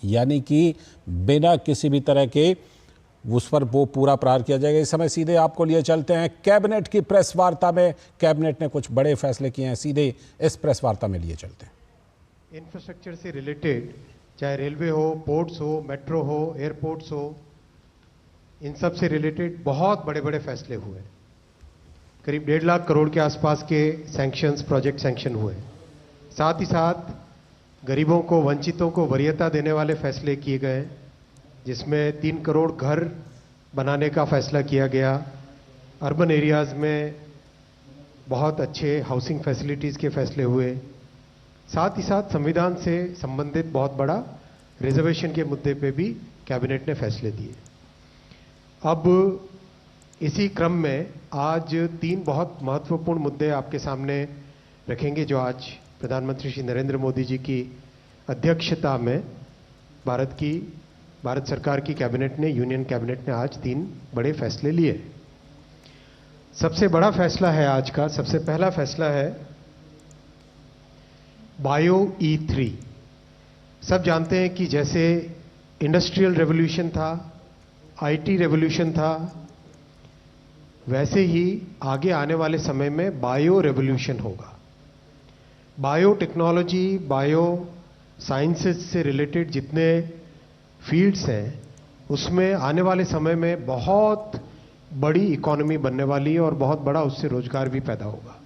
यानी कि बिना किसी भी तरह के उस पर वो पूरा प्रहार किया जाएगा। इस समय सीधे आपको लिए चलते हैं कैबिनेट की प्रेस वार्ता में। कैबिनेट ने कुछ बड़े फैसले किए हैं, सीधे इस प्रेस वार्ता में लिए चलते हैं। इंफ्रास्ट्रक्चर से रिलेटेड, चाहे रेलवे हो, पोर्ट्स हो, मेट्रो हो, एयरपोर्ट्स हो, इन सब से रिलेटेड बहुत बड़े बड़े फैसले हुए। करीब 1.5 लाख करोड़ के आसपास के सैंक्शंस, प्रोजेक्ट सैंक्शन हुए। साथ ही साथ गरीबों को, वंचितों को वरीयता देने वाले फैसले किए गए, जिसमें 3 करोड़ घर बनाने का फैसला किया गया। अर्बन एरियाज में बहुत अच्छे हाउसिंग फैसिलिटीज़ के फैसले हुए। साथ ही साथ संविधान से संबंधित बहुत बड़ा रिजर्वेशन के मुद्दे पे भी कैबिनेट ने फैसले दिए। अब इसी क्रम में आज 3 बहुत महत्वपूर्ण मुद्दे आपके सामने रखेंगे, जो आज प्रधानमंत्री श्री नरेंद्र मोदी जी की अध्यक्षता में भारत सरकार की कैबिनेट ने, यूनियन कैबिनेट ने आज 3 बड़े फैसले लिए। सबसे बड़ा फैसला है आज का, सबसे पहला फैसला है बायो E3। सब जानते हैं कि जैसे इंडस्ट्रियल रेवोल्यूशन था, IT रेवोल्यूशन था, वैसे ही आगे आने वाले समय में बायो रेवोल्यूशन होगा। बायो टेक्नोलॉजी, बायो साइंसेस से रिलेटेड जितने फील्ड्स हैं, उसमें आने वाले समय में बहुत बड़ी इकोनॉमी बनने वाली है और बहुत बड़ा उससे रोजगार भी पैदा होगा।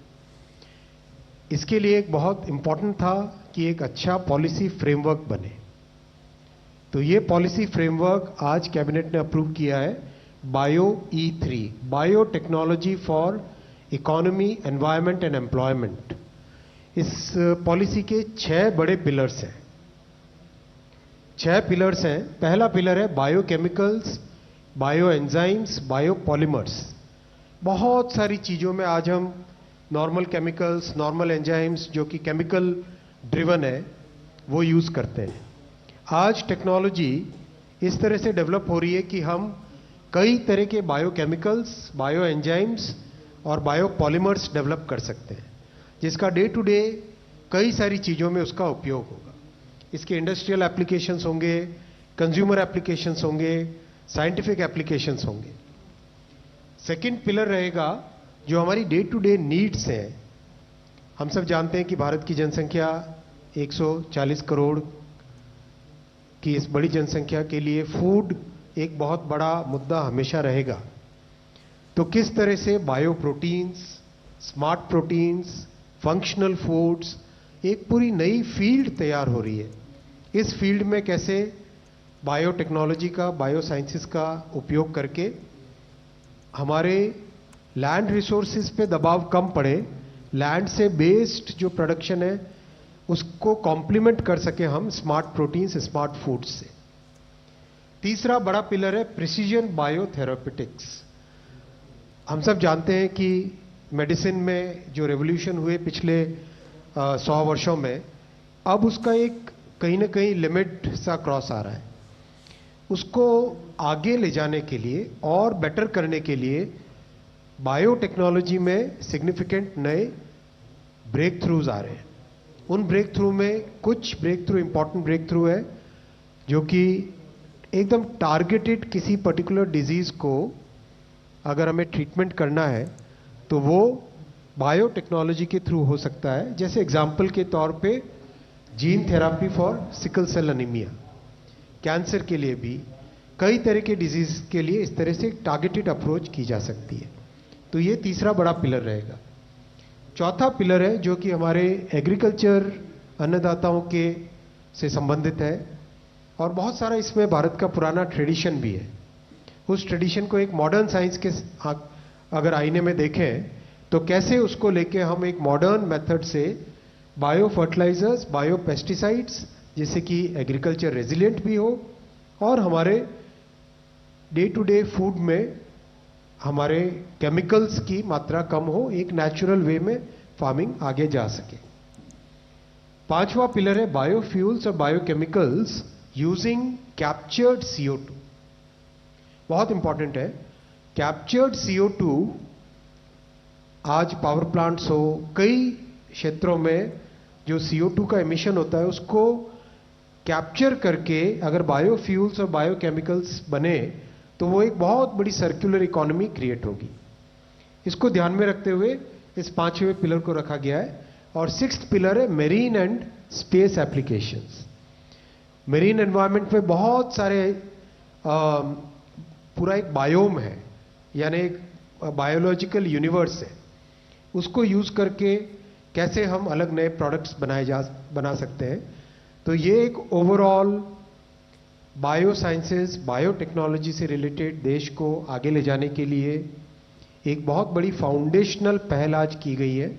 इसके लिए एक बहुत इंपॉर्टेंट था कि एक अच्छा पॉलिसी फ्रेमवर्क बने। तो ये पॉलिसी फ्रेमवर्क आज कैबिनेट ने अप्रूव किया है, bio E3, bio technology for economy, environment and employment. इस पॉलिसी के 6 बड़े पिलर्स हैं। 6 पिलर्स हैं। पहला पिलर है biochemicals, bio enzymes, bio polymers. बहुत सारी चीज़ों में आज हम नॉर्मल केमिकल्स, नॉर्मल एंजाइम्स, जो कि केमिकल ड्रिवन है, वो यूज़ करते हैं। आज टेक्नोलॉजी इस तरह से डेवलप हो रही है कि हम कई तरह के बायोकेमिकल्स, बायो एंजाइम्स और बायो पॉलीमर्स डेवलप कर सकते हैं, जिसका डे टू डे कई सारी चीज़ों में उसका उपयोग होगा। इसके इंडस्ट्रियल एप्लीकेशंस होंगे, कंज्यूमर एप्लीकेशंस होंगे, साइंटिफिक एप्लीकेशंस होंगे। सेकंड पिलर रहेगा जो हमारी डे टू डे नीड्स हैं। हम सब जानते हैं कि भारत की जनसंख्या 140 करोड़ की इस बड़ी जनसंख्या के लिए फूड एक बहुत बड़ा मुद्दा हमेशा रहेगा। तो किस तरह से bio proteins, smart proteins, functional foods, एक पूरी नई फील्ड तैयार हो रही है। इस फील्ड में कैसे बायोटेक्नोलॉजी का, बायो साइंसेस का उपयोग करके हमारे लैंड रिसोर्सेज पे दबाव कम पड़े, लैंड से बेस्ड जो प्रोडक्शन है उसको कॉम्प्लीमेंट कर सके हम स्मार्ट प्रोटीन्स, स्मार्ट फूड्स से। तीसरा बड़ा पिलर है प्रिसीजन बायोथेरापेटिक्स। हम सब जानते हैं कि मेडिसिन में जो रेवोल्यूशन हुए पिछले 100 वर्षों में, अब उसका एक कहीं ना कहीं लिमिट सा क्रॉस आ रहा है। उसको आगे ले जाने के लिए और बेटर करने के लिए बायोटेक्नोलॉजी में सिग्निफिकेंट नए ब्रेक थ्रूज आ रहे हैं। उन ब्रेक थ्रू में कुछ breakthrough, important breakthrough है जो कि एकदम टारगेटेड किसी पर्टिकुलर डिजीज को अगर हमें ट्रीटमेंट करना है तो वो बायोटेक्नोलॉजी के थ्रू हो सकता है। जैसे एग्जाम्पल के तौर पे gene therapy for sickle cell anaemia, cancer के लिए भी, कई तरह के डिजीज के लिए इस तरह से टारगेटेड अप्रोच की जा सकती है। तो ये तीसरा बड़ा पिलर रहेगा। चौथा पिलर है जो कि हमारे एग्रीकल्चर, अन्नदाताओं के से संबंधित है और बहुत सारा इसमें भारत का पुराना ट्रेडिशन भी है। उस ट्रेडिशन को एक मॉडर्न साइंस के अगर आईने में देखें तो कैसे उसको लेके हम एक मॉडर्न मेथड से बायो फर्टिलाइजर्स, बायो पेस्टिसाइड्स, जिससे कि एग्रीकल्चर रेजिलिएंट भी हो और हमारे डे टू डे फूड में हमारे केमिकल्स की मात्रा कम हो, एक नेचुरल वे में फार्मिंग आगे जा सके। पांचवा पिलर है बायोफ्यूल्स और बायोकेमिकल्स यूजिंग कैप्चर्ड CO2। बहुत इंपॉर्टेंट है। कैप्चर्ड CO2 आज पावर प्लांट्स हो, कई क्षेत्रों में जो CO2 का एमिशन होता है उसको कैप्चर करके अगर बायोफ्यूल्स और बायोकेमिकल्स बने तो वो एक बहुत बड़ी सर्कुलर इकोनॉमी क्रिएट होगी। इसको ध्यान में रखते हुए इस 5वें पिलर को रखा गया है। और 6th पिलर है marine and space applications. Marine environment में बहुत सारे पूरा एक बायोम है, यानी एक बायोलॉजिकल यूनिवर्स है। उसको यूज करके कैसे हम अलग नए प्रोडक्ट्स बना सकते हैं। तो ये एक ओवरऑल बायो साइंसेस, बायोटेक्नोलॉजी से रिलेटेड देश को आगे ले जाने के लिए एक बहुत बड़ी फाउंडेशनल पहल आज की गई है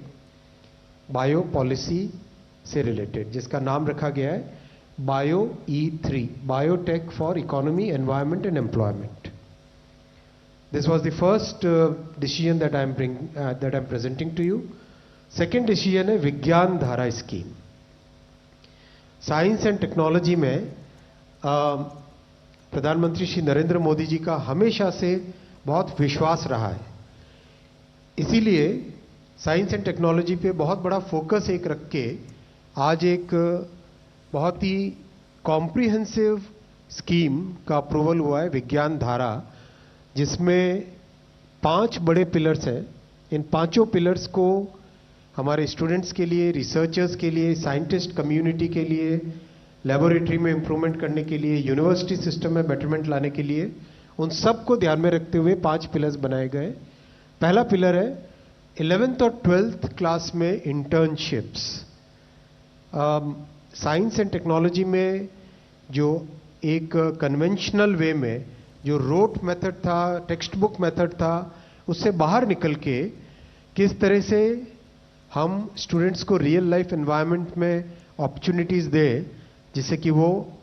बायो पॉलिसी से रिलेटेड, जिसका नाम रखा गया है bio E3, biotech for economy, environment and employment. This was the first decision that I am presenting to you. Second decision है विज्ञान धारा स्कीम। साइंस एंड टेक्नोलॉजी में प्रधानमंत्री श्री नरेंद्र मोदी जी का हमेशा से बहुत विश्वास रहा है। इसीलिए साइंस एंड टेक्नोलॉजी पे बहुत बड़ा फोकस एक रख के आज एक बहुत ही कॉम्प्रिहेंसिव स्कीम का अप्रूवल हुआ है, विज्ञान धारा, जिसमें 5 बड़े पिलर्स हैं। इन 5 पिलर्स को हमारे स्टूडेंट्स के लिए, रिसर्चर्स के लिए, साइंटिस्ट कम्युनिटी के लिए, लेबोरेटरी में इंप्रूवमेंट करने के लिए, यूनिवर्सिटी सिस्टम में बेटरमेंट लाने के लिए, उन सब को ध्यान में रखते हुए 5 पिलर्स बनाए गए। पहला पिलर है 11th और 12th क्लास में इंटर्नशिप्स। साइंस एंड टेक्नोलॉजी में जो एक कन्वेंशनल वे में जो रोट मेथड था, टेक्स्ट बुक मेथड था, उससे बाहर निकल के किस तरह से हम स्टूडेंट्स को रियल लाइफ एनवायरनमेंट में अपॉर्चुनिटीज दें, जिससे कि वो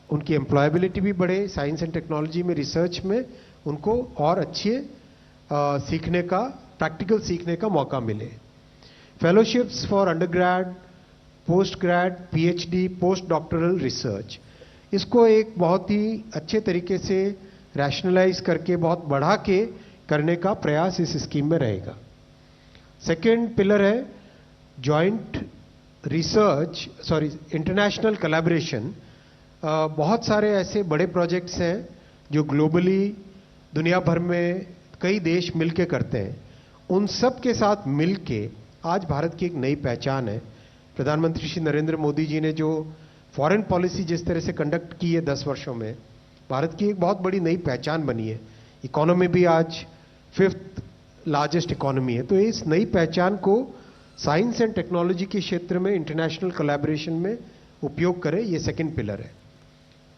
उनकी एम्प्लॉयबिलिटी भी बढ़े, साइंस एंड टेक्नोलॉजी में, रिसर्च में उनको और अच्छे सीखने का, प्रैक्टिकल सीखने का मौका मिले। Fellowships for undergrad, post grade, PhD, post doctoral research, इसको एक बहुत ही अच्छे तरीके से रैशनलाइज करके बहुत बढ़ा के करने का प्रयास इस स्कीम में रहेगा। सेकेंड पिलर है जॉइंट रिसर्च, इंटरनेशनल कोलैबोरेशन। बहुत सारे ऐसे बड़े प्रोजेक्ट्स हैं जो ग्लोबली दुनिया भर में कई देश मिलके करते हैं। उन सब के साथ मिलके आज भारत की एक नई पहचान है। प्रधानमंत्री श्री नरेंद्र मोदी जी ने जो फॉरेन पॉलिसी जिस तरह से कंडक्ट की है 10 वर्षों में, भारत की एक बहुत बड़ी नई पहचान बनी है। इकोनॉमी भी आज 5th लार्जेस्ट इकोनॉमी है। तो इस नई पहचान को साइंस एंड टेक्नोलॉजी के क्षेत्र में इंटरनेशनल कोलैबोरेशन में उपयोग करें, ये सेकंड पिलर है।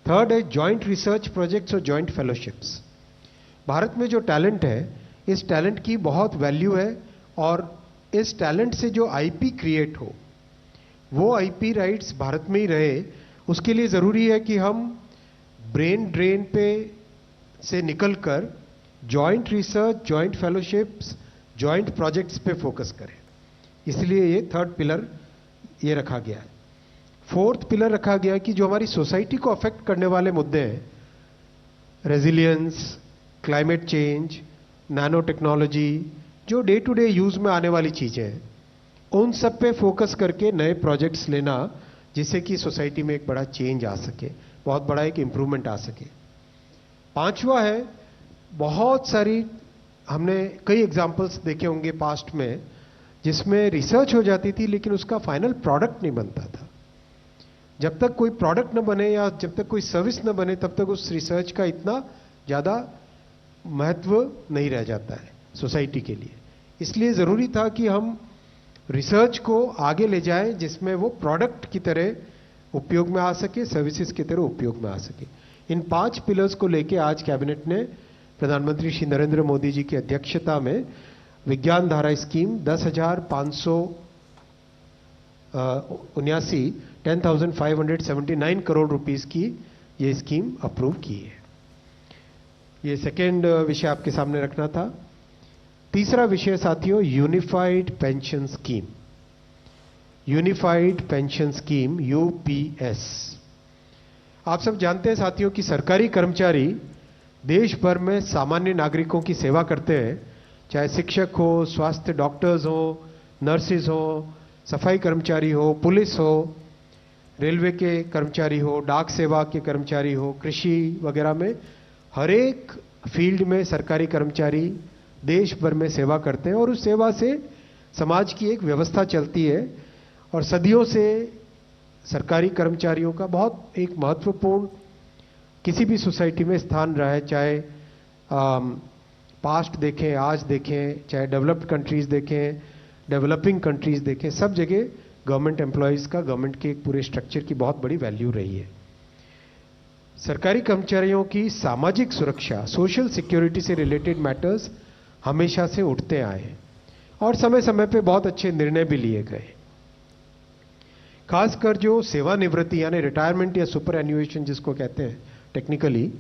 थर्ड है जॉइंट रिसर्च प्रोजेक्ट्स और जॉइंट फेलोशिप्स। भारत में जो टैलेंट है, इस टैलेंट की बहुत वैल्यू है, और इस टैलेंट से जो IP क्रिएट हो, वो IP राइट्स भारत में ही रहे। उसके लिए ज़रूरी है कि हम ब्रेन ड्रेन पे से निकलकर joint research, joint fellowships, joint projects पे फोकस करें। इसलिए ये थर्ड पिलर ये रखा गया है। फोर्थ पिलर रखा गया कि जो हमारी सोसाइटी को अफेक्ट करने वाले मुद्दे हैं, resilience, climate change, nano technology, जो डे टू डे यूज में आने वाली चीजें हैं, उन सब पे फोकस करके नए प्रोजेक्ट्स लेना, जिससे कि सोसाइटी में एक बड़ा चेंज आ सके, बहुत बड़ा एक इंप्रूवमेंट आ सके। पांचवा है, बहुत सारी हमने कई एग्जांपल्स देखे होंगे पास्ट में, जिसमें रिसर्च हो जाती थी लेकिन उसका फाइनल प्रोडक्ट नहीं बनता था। जब तक कोई प्रोडक्ट न बने या जब तक कोई सर्विस न बने, तब तक उस रिसर्च का इतना ज़्यादा महत्व नहीं रह जाता है सोसाइटी के लिए। इसलिए ज़रूरी था कि हम रिसर्च को आगे ले जाएं, जिसमें वो प्रोडक्ट की तरह उपयोग में आ सके, सर्विसेज की तरह उपयोग में आ सके। इन 5 पिलर्स को लेके आज कैबिनेट ने प्रधानमंत्री श्री नरेंद्र मोदी जी की अध्यक्षता में विज्ञान धारा स्कीम 10,579 करोड़ रुपीस की ये स्कीम अप्रूव की है। ये सेकेंड विषय आपके सामने रखना था। तीसरा विषय साथियों, unified pension scheme. Unified pension scheme UPS। आप सब जानते हैं साथियों कि सरकारी कर्मचारी देश भर में सामान्य नागरिकों की सेवा करते हैं, चाहे शिक्षक हो, स्वास्थ्य डॉक्टर्स हो, नर्सेज हो, सफाई कर्मचारी हो, पुलिस हो। रेलवे के कर्मचारी हो, डाक सेवा के कर्मचारी हो, कृषि वगैरह में हर एक फील्ड में सरकारी कर्मचारी देश भर में सेवा करते हैं और उस सेवा से समाज की एक व्यवस्था चलती है और सदियों से सरकारी कर्मचारियों का बहुत एक महत्वपूर्ण किसी भी सोसाइटी में स्थान रहा है, चाहे पास्ट देखें, आज देखें, चाहे डेवलप्ड कंट्रीज देखें, डेवलपिंग कंट्रीज देखें, सब जगह गवर्नमेंट एम्प्लॉयज़ का गवर्नमेंट के एक पूरे स्ट्रक्चर की बहुत बड़ी वैल्यू रही है। सरकारी कर्मचारियों की सामाजिक सुरक्षा, सोशल सिक्योरिटी से रिलेटेड मैटर्स हमेशा से उठते आए हैं और समय समय पे बहुत अच्छे निर्णय भी लिए गए। खासकर जो सेवानिवृत्ति यानी रिटायरमेंट या सुपर एन्युएशन जिसको कहते हैं टेक्निकली,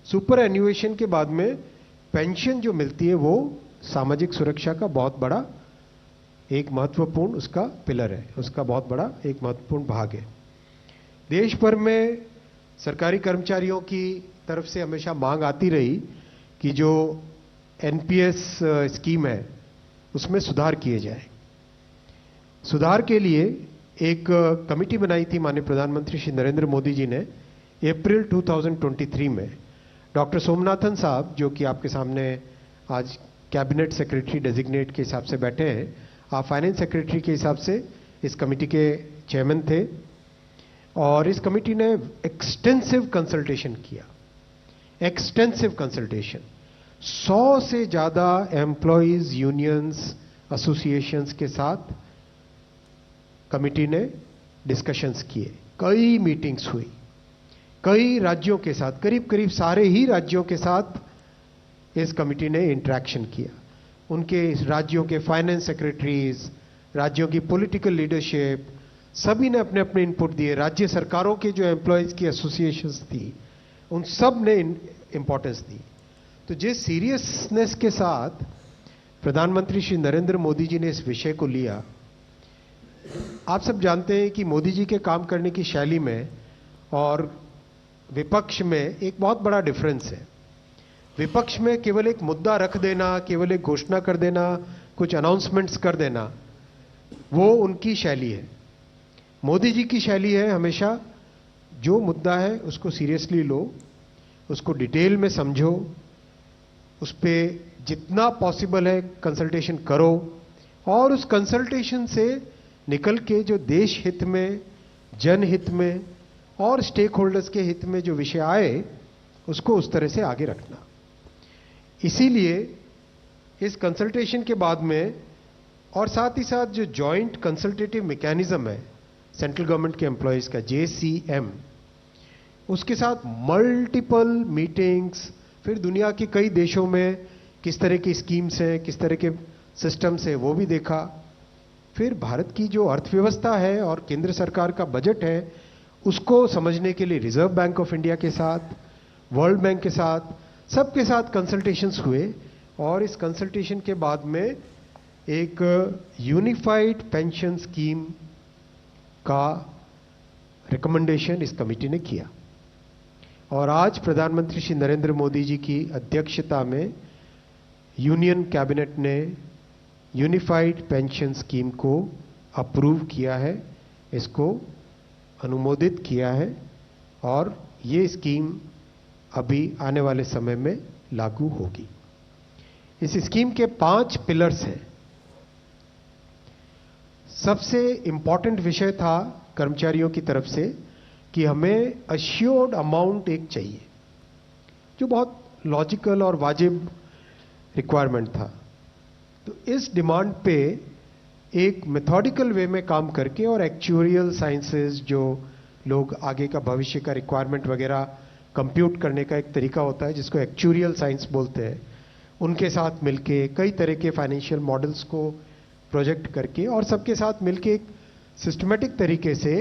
सुपर एन्युएशन के बाद में पेंशन जो मिलती है वो सामाजिक सुरक्षा का बहुत बड़ा एक महत्वपूर्ण उसका पिलर है, उसका बहुत बड़ा एक महत्वपूर्ण भाग है। देश भर में सरकारी कर्मचारियों की तरफ से हमेशा मांग आती रही कि जो एनपीएस स्कीम है उसमें सुधार किए जाए। सुधार के लिए एक कमेटी बनाई थी माननीय प्रधानमंत्री श्री नरेंद्र मोदी जी ने अप्रैल 2023 में। डॉक्टर सोमनाथन साहब जो कि आपके सामने आज कैबिनेट सेक्रेटरी डेजिग्नेट के हिसाब से बैठे हैं, आप फाइनेंस सेक्रेटरी के हिसाब से इस कमेटी के चेयरमैन थे और इस कमेटी ने एक्सटेंसिव कंसल्टेशन किया, एक्सटेंसिव कंसल्टेशन। 100 से ज़्यादा एम्प्लॉयज़ यूनियंस एसोसिएशंस के साथ कमेटी ने डिस्कशंस किए, कई मीटिंग्स हुई, कई राज्यों के साथ, करीब करीब सारे ही राज्यों के साथ इस कमेटी ने इंटरेक्शन किया। उनके राज्यों के फाइनेंस सेक्रेटरीज, राज्यों की पॉलिटिकल लीडरशिप, सभी ने अपने अपने इनपुट दिए। राज्य सरकारों के जो एम्प्लॉयज़ की एसोसिएशंस थी उन सब ने इंपॉर्टेंस दी। तो जिस सीरियसनेस के साथ प्रधानमंत्री श्री नरेंद्र मोदी जी ने इस विषय को लिया, आप सब जानते हैं कि मोदी जी के काम करने की शैली में और विपक्ष में एक बहुत बड़ा डिफरेंस है। विपक्ष में केवल एक मुद्दा रख देना, केवल एक घोषणा कर देना, कुछ अनाउंसमेंट्स कर देना, वो उनकी शैली है। मोदी जी की शैली है हमेशा जो मुद्दा है उसको सीरियसली लो, उसको डिटेल में समझो, उस पर जितना पॉसिबल है कंसल्टेशन करो और उस कंसल्टेशन से निकल के जो देश हित में, जनहित में और स्टेक होल्डर्स के हित में जो विषय आए उसको उस तरह से आगे रखना। इसीलिए इस कंसल्टेशन के बाद में और साथ ही साथ जो जॉइंट कंसल्टेटिव मैकेनिज्म है सेंट्रल गवर्नमेंट के एम्प्लॉयज़ का, JCM, उसके साथ मल्टीपल मीटिंग्स, फिर दुनिया के कई देशों में किस तरह की स्कीम्स हैं, किस तरह के सिस्टम्स हैं वो भी देखा। फिर भारत की जो अर्थव्यवस्था है और केंद्र सरकार का बजट है उसको समझने के लिए रिजर्व बैंक ऑफ इंडिया के साथ, वर्ल्ड बैंक के साथ, सबके साथ कंसल्टेशंस हुए और इस कंसल्टेशन के बाद में एक यूनिफाइड पेंशन स्कीम का रिकमेंडेशन इस कमेटी ने किया और आज प्रधानमंत्री श्री नरेंद्र मोदी जी की अध्यक्षता में यूनियन कैबिनेट ने यूनिफाइड पेंशन स्कीम को अप्रूव किया है, इसको अनुमोदित किया है और ये स्कीम अभी आने वाले समय में लागू होगी। इस स्कीम के 5 पिलर्स हैं। सबसे इंपॉर्टेंट विषय था कर्मचारियों की तरफ से कि हमें अश्योर्ड अमाउंट एक चाहिए, जो बहुत लॉजिकल और वाजिब रिक्वायरमेंट था। तो इस डिमांड पे एक मेथोडिकल वे में काम करके और एक्चुअरियल साइंसेस, जो लोग आगे का भविष्य का रिक्वायरमेंट वगैरह कंप्यूट करने का एक तरीका होता है जिसको एक्चुअरियल साइंस बोलते हैं, उनके साथ मिलके कई तरह के फाइनेंशियल मॉडल्स को प्रोजेक्ट करके और सबके साथ मिलके एक सिस्टमेटिक तरीके से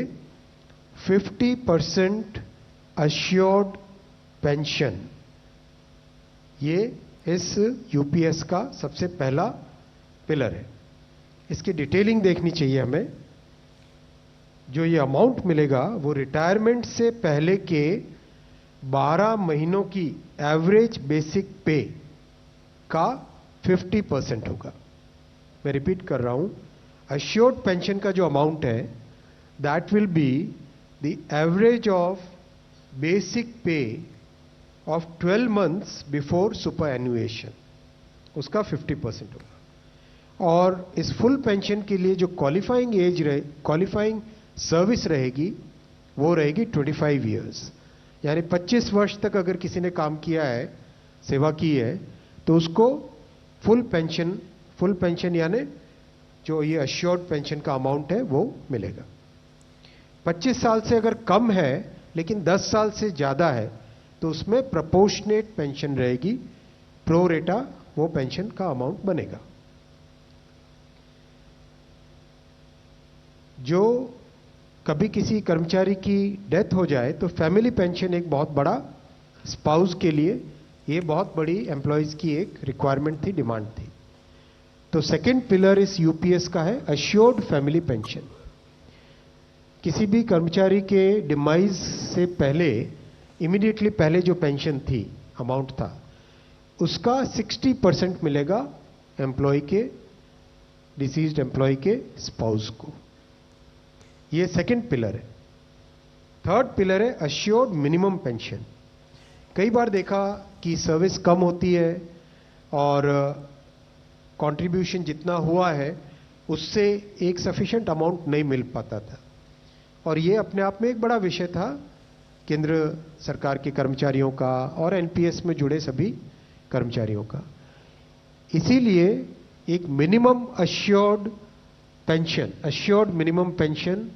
50% अश्योर्ड पेंशन, ये इस यूपीएस का सबसे पहला पिलर है। इसकी डिटेलिंग देखनी चाहिए हमें। जो ये अमाउंट मिलेगा वो रिटायरमेंट से पहले के 12 महीनों की एवरेज बेसिक पे का 50% होगा। मैं रिपीट कर रहा हूं, अश्योर्ड पेंशन का जो अमाउंट है that will be the average of basic pay of 12 months before superannuation, उसका 50% होगा। और इस फुल पेंशन के लिए जो क्वालिफाइंग सर्विस रहेगी वो रहेगी 25 इयर्स, यानी 25 वर्ष तक अगर किसी ने काम किया है, सेवा की है, तो उसको फुल पेंशन यानी जो ये अश्योर्ड पेंशन का अमाउंट है वो मिलेगा। 25 साल से अगर कम है लेकिन 10 साल से ज्यादा है तो उसमें प्रोपोर्शनेट पेंशन रहेगी, प्रो रेटा वो पेंशन का अमाउंट बनेगा। जो कभी किसी कर्मचारी की डेथ हो जाए तो फैमिली पेंशन एक बहुत बड़ा, स्पाउस के लिए ये बहुत बड़ी एम्प्लॉयज की एक रिक्वायरमेंट थी, डिमांड थी। तो सेकंड पिलर इस यूपीएस का है अश्योर्ड फैमिली पेंशन। किसी भी कर्मचारी के डिमाइज से पहले, इमीडिएटली पहले जो पेंशन थी, अमाउंट था, उसका 60% मिलेगा एम्प्लॉय के, डिसीज्ड एम्प्लॉय के स्पाउस को। ये सेकंड पिलर है। थर्ड पिलर है अश्योर्ड मिनिमम पेंशन। कई बार देखा कि सर्विस कम होती है और कंट्रीब्यूशन जितना हुआ है उससे एक सफिशिएंट अमाउंट नहीं मिल पाता था, और ये अपने आप में एक बड़ा विषय था केंद्र सरकार के कर्मचारियों का और एनपीएस में जुड़े सभी कर्मचारियों का। इसीलिए एक minimum assured pension, assured minimum pension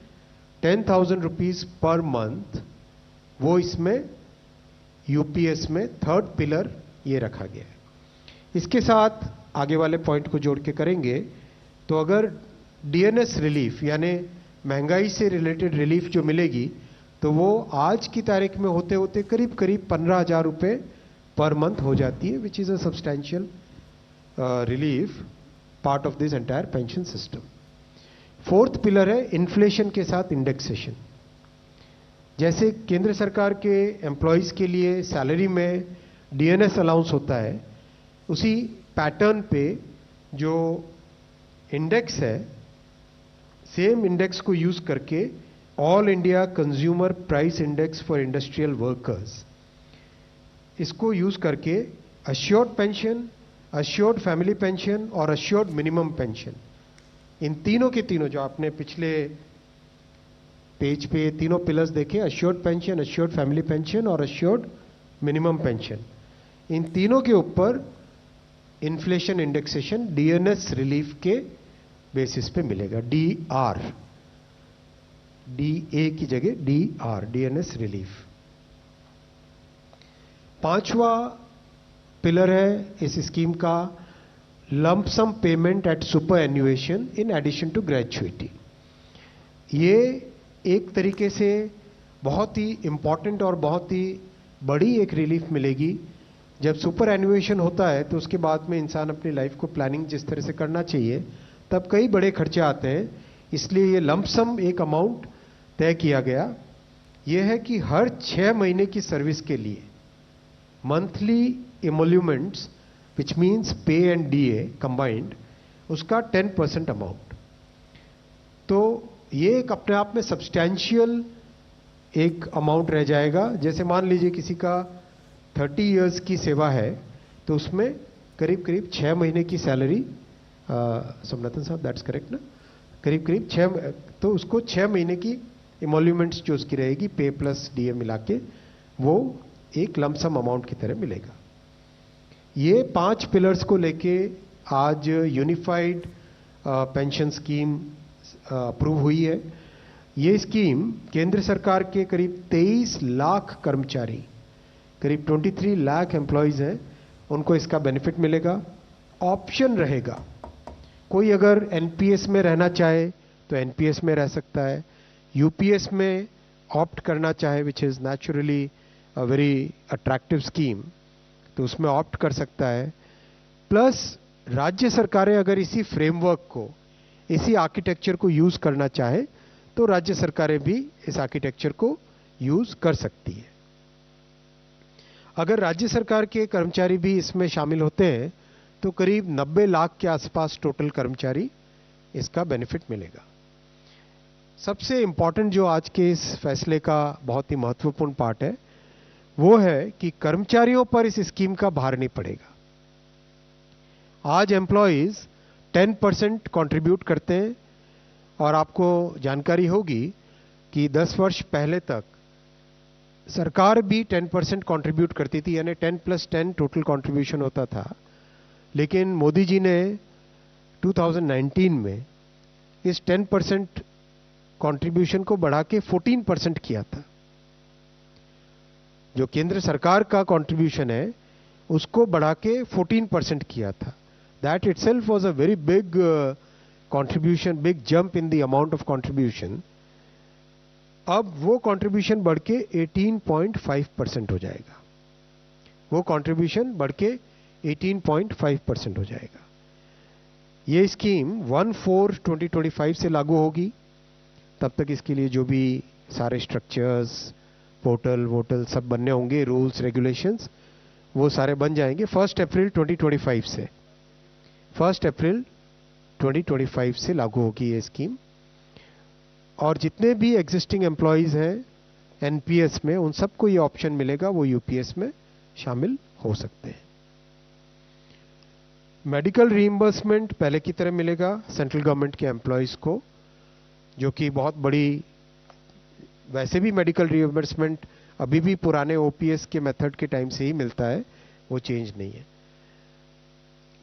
10,000 rupees per month, वो इसमें यूपीएस में थर्ड पिलर ये रखा गया है। इसके साथ आगे वाले पॉइंट को जोड़ के करेंगे तो अगर डीएनएस रिलीफ यानी महंगाई से रिलेटेड रिलीफ जो मिलेगी तो वो आज की तारीख में होते होते करीब करीब 15,000 रुपये पर मंथ हो जाती है, which is a substantial relief part of this entire pension system. Fourth pillar है इन्फ्लेशन के साथ इंडेक्सेशन। जैसे केंद्र सरकार के एम्प्लॉयज के लिए सैलरी में डीएनएस अलाउंस होता है, उसी पैटर्न पे जो इंडेक्स है, सेम इंडेक्स को यूज करके all India consumer price index for industrial workers, इसको यूज करके assured pension, assured family pension और अश्योर्ड मिनिमम पेंशन, इन तीनों के तीनों जो आपने पिछले पेज पे तीनों पिलर्स देखे, assured pension, assured family pension और अश्योर्ड मिनिमम पेंशन, इन तीनों के ऊपर इन्फ्लेशन इंडेक्सेशन डीएनएस रिलीफ के बेसिस पे मिलेगा। डीआर, डीए की जगह डीआर, डीएनएस रिलीफ। पांचवा पिलर है इस स्कीम का lump sum payment at superannuation in addition to gratuity. ये एक तरीके से बहुत ही इंपॉर्टेंट और बहुत ही बड़ी एक रिलीफ मिलेगी। जब सुपर एन्युएशन होता है तो उसके बाद में इंसान अपनी लाइफ को प्लानिंग जिस तरह से करना चाहिए, तब कई बड़े खर्चे आते हैं, इसलिए ये लंप सम एक अमाउंट तय किया गया। यह है कि हर 6 महीने की सर्विस के लिए मंथली इमोल्यूमेंट्स विच मीन्स पे एंड डीए कंबाइंड, उसका 10% अमाउंट। तो ये एक अपने आप में सब्सटैंशियल एक अमाउंट रह जाएगा। जैसे मान लीजिए किसी का 30 इयर्स की सेवा है तो उसमें करीब करीब 6 महीने की सैलरी, सोमनाथन साहब दैट्स करेक्ट ना, करीब करीब 6, तो उसको 6 महीने की इमोल्यूमेंट्स जो उसकी रहेगी पे प्लस डीए मिला के, वो एक लमसम अमाउंट की तरह मिलेगा। ये 5 पिलर्स को लेके आज यूनिफाइड पेंशन स्कीम अप्रूव हुई है। ये स्कीम केंद्र सरकार के करीब 23 लाख कर्मचारी, करीब 23 लाख एम्प्लॉयज हैं, उनको इसका बेनिफिट मिलेगा। ऑप्शन रहेगा, कोई अगर एनपीएस में रहना चाहे तो एनपीएस में रह सकता है, यूपीएस में ऑप्ट करना चाहे which is naturally a very attractive scheme, तो उसमें ऑप्ट कर सकता है। प्लस राज्य सरकारें अगर इसी फ्रेमवर्क को, इसी आर्किटेक्चर को यूज करना चाहे तो राज्य सरकारें भी इस आर्किटेक्चर को यूज कर सकती है। अगर राज्य सरकार के कर्मचारी भी इसमें शामिल होते हैं तो करीब 90 लाख के आसपास टोटल कर्मचारी इसका बेनिफिट मिलेगा। सबसे इम्पॉर्टेंट जो आज के इस फैसले का बहुत ही महत्वपूर्ण पार्ट है वो है कि कर्मचारियों पर इस स्कीम का भार नहीं पड़ेगा। आज एम्प्लॉयज 10% कंट्रीब्यूट करते हैं और आपको जानकारी होगी कि 10 वर्ष पहले तक सरकार भी 10% कंट्रीब्यूट करती थी, यानी 10+10 टोटल कंट्रीब्यूशन होता था। लेकिन मोदी जी ने 2019 में इस 10% कंट्रीब्यूशन को बढ़ा के 14% किया था। जो केंद्र सरकार का कंट्रीब्यूशन है उसको बढ़ा के 14% किया था। That itself was a very big contribution, big jump in the amount of contribution. अब वो कंट्रीब्यूशन बढ़ के 18.5% हो जाएगा। वो कंट्रीब्यूशन बढ़ के 18.5% हो जाएगा। ये स्कीम 1/4/2025 से लागू होगी। तब तक इसके लिए जो भी सारे स्ट्रक्चर्स, पोर्टल वोटल सब बनने होंगे, रूल्स रेगुलेशंस, वो सारे बन जाएंगे 1 अप्रैल 2025 से। 1 अप्रैल 2025 से लागू होगी ये स्कीम। और जितने भी एग्जिस्टिंग एम्प्लॉयज हैं एनपीएस में, उन सबको ये ऑप्शन मिलेगा, वो यूपीएस में शामिल हो सकते हैं। मेडिकल रीइंबर्समेंट पहले की तरह मिलेगा सेंट्रल गवर्नमेंट के एम्प्लॉयज को, जो कि बहुत बड़ी, वैसे भी मेडिकल रीइंबर्समेंट अभी भी पुराने ओपीएस के मेथड के टाइम से ही मिलता है, वो चेंज नहीं है।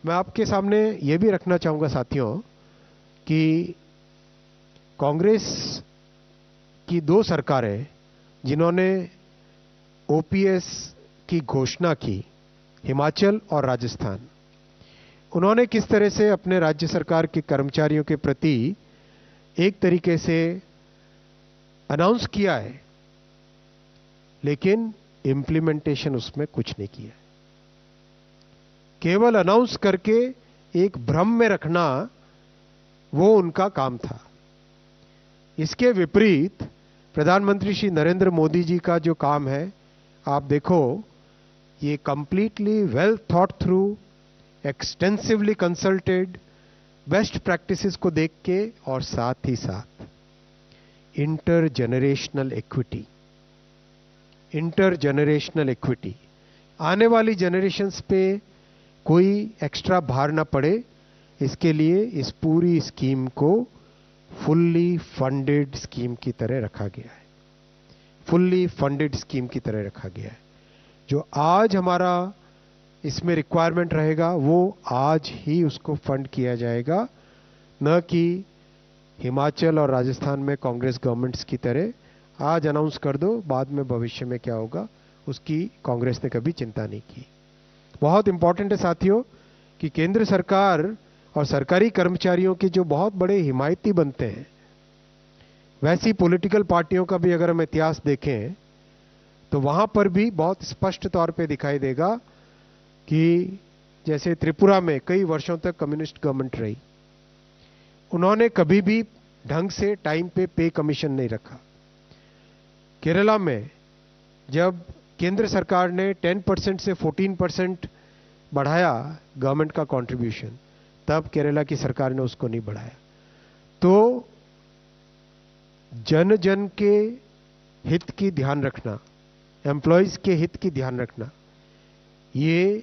मैं आपके सामने ये भी रखना चाहूंगा साथियों कि कांग्रेस की 2 सरकारें जिन्होंने ओपीएस की घोषणा की, हिमाचल और राजस्थान, उन्होंने किस तरह से अपने राज्य सरकार के कर्मचारियों के प्रति एक तरीके से अनाउंस किया है, लेकिन इंप्लीमेंटेशन उसमें कुछ नहीं किया। केवल अनाउंस करके एक भ्रम में रखना वो उनका काम था। इसके विपरीत प्रधानमंत्री श्री नरेंद्र मोदी जी का जो काम है, आप देखो, ये completely well thought through, extensively consulted, best practices को देख के, और साथ ही साथ इंटरजेनरेशनल इक्विटी, इंटरजेनरेशनल इक्विटी, आने वाली जनरेशन्स पे कोई एक्स्ट्रा भार ना पड़े, इसके लिए इस पूरी स्कीम को फुल्ली फंडेड स्कीम की तरह रखा गया है। फुल्ली फंडेड स्कीम की तरह रखा गया है। जो आज हमारा इसमें रिक्वायरमेंट रहेगा वो आज ही उसको फंड किया जाएगा, न कि हिमाचल और राजस्थान में कांग्रेस गवर्नमेंट्स की तरह आज अनाउंस कर दो, बाद में भविष्य में क्या होगा उसकी कांग्रेस ने कभी चिंता नहीं की। बहुत इंपॉर्टेंट है साथियों कि केंद्र सरकार और सरकारी कर्मचारियों के जो बहुत बड़े हिमायती बनते हैं, वैसी पॉलिटिकल पार्टियों का भी अगर हम इतिहास देखें तो वहां पर भी बहुत स्पष्ट तौर पे दिखाई देगा कि जैसे त्रिपुरा में कई वर्षों तक कम्युनिस्ट गवर्नमेंट रही, उन्होंने कभी भी ढंग से टाइम पे कमीशन नहीं रखा। केरला में जब केंद्र सरकार ने 10% से 14% बढ़ाया गवर्नमेंट का कंट्रीब्यूशन, तब केरला की सरकार ने उसको नहीं बढ़ाया। तो जन जन के हित की ध्यान रखना, एम्प्लॉयज के हित की ध्यान रखना, ये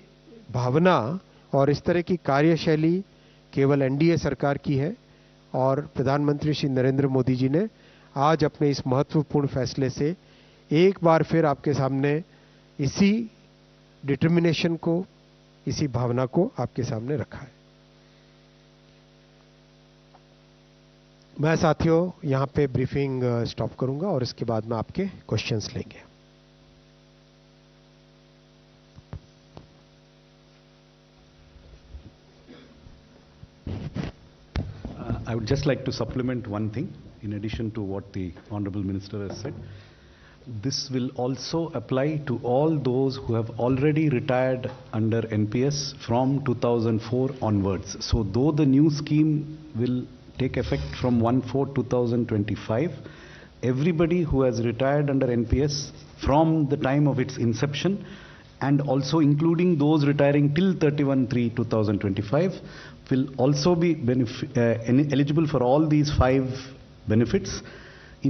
भावना और इस तरह की कार्यशैली केवल एनडीए सरकार की है। और प्रधानमंत्री श्री नरेंद्र मोदी जी ने आज अपने इस महत्वपूर्ण फैसले से एक बार फिर आपके सामने इसी डिटर्मिनेशन को, इसी भावना को आपके सामने रखा है। मैं साथियों यहां पे ब्रीफिंग स्टॉप करूंगा और इसके बाद में आपके क्वेश्चंस लेंगे। I would just like to supplement one thing in addition to what the Honorable Minister has said. This will also apply to all those who have already retired under NPS from 2004 onwards. So though the new scheme will take effect from 1/4/2025, everybody who has retired under NPS from the time of its inception, and also including those retiring till 31/3/2025, will also be eligible for all these 5 benefits,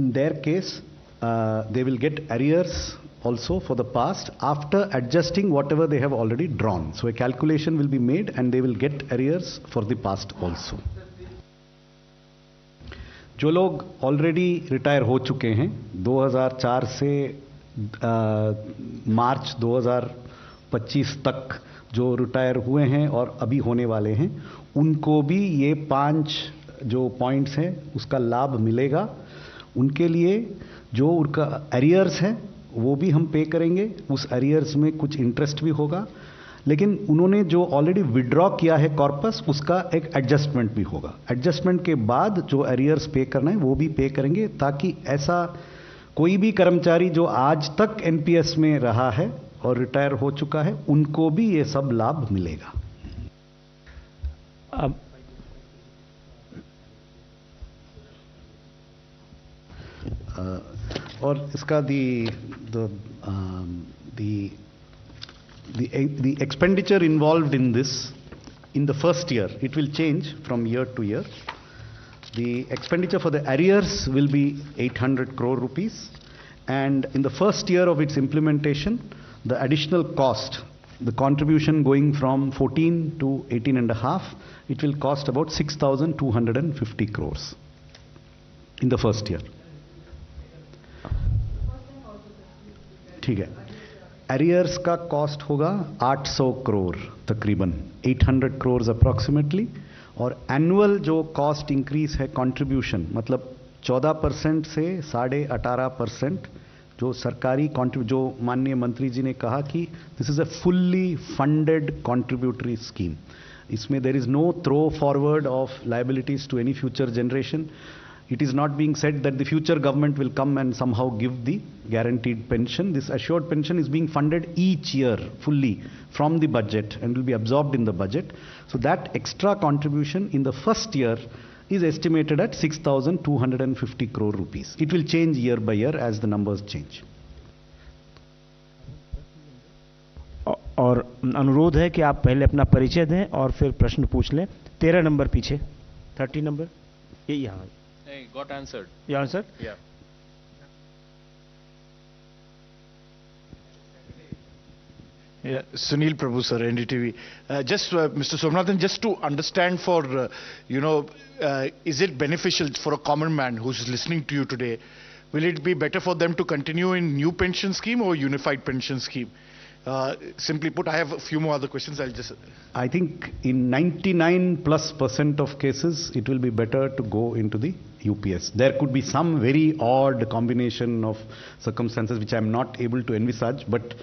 in their case, they will get arrears also for the past after adjusting whatever they have already drawn. So a calculation will be made and they will get arrears for the past also. जो लोग already retire हो चुके हैं 2004 से मार्च 2025 तक जो retire हुए हैं और अभी होने वाले हैं, उनको भी ये 5 जो पॉइंट्स हैं उसका लाभ मिलेगा. उनके लिए जो उनका अरियर्स है वो भी हम पे करेंगे. उस अरियर्स में कुछ इंटरेस्ट भी होगा, लेकिन उन्होंने जो ऑलरेडी विड्रॉ किया है कॉर्पस, उसका एक एडजस्टमेंट भी होगा. एडजस्टमेंट के बाद जो अरियर्स पे करना है वो भी पे करेंगे, ताकि ऐसा कोई भी कर्मचारी जो आज तक एनपीएस में रहा है और रिटायर हो चुका है, उनको भी ये सब लाभ मिलेगा. अब और इसका the expenditure involved in this, in the first year, it will change from year to year. The expenditure for the arrears will be 800 crore rupees, and in the first year of its implementation, the additional cost, the contribution going from 14 to 18.5, it will cost about 6,250 crores in the first year. ठीक है. Arrears का cost होगा 800 करोड़ तकरीबन, 800 crore approximately. और annual जो cost increase है contribution, मतलब 14% से 18.5%, जो सरकारी जो माननीय मंत्री जी ने कहा कि this is a fully funded contributory scheme. इसमें there is no throw forward of liabilities to any future generation. It is not being said that the future government will come and somehow give the guaranteed pension. This assured pension is being funded each year fully from the budget and will be absorbed in the budget. So that extra contribution in the first year is estimated at 6,250 crore rupees. It will change year by year as the numbers change. और अनुरोध है कि आप पहले अपना परिचय दें और फिर प्रश्न पूछ लें. 13 नंबर पीछे, 30 नंबर, ये यहाँ. Hey, got answered. You answered? Yeah. Yeah, Sunil Prabhu, sir, NDTV. Mr. Somnathan, just to understand for, is it beneficial for a common man who's listening to you today? Will it be better for them to continue in new pension scheme or unified pension scheme? Simply put, I have a few more other questions. I think in 99+% of cases, it will be better to go into the UPS. There could be some very odd combination of circumstances which I am not able to envisage, but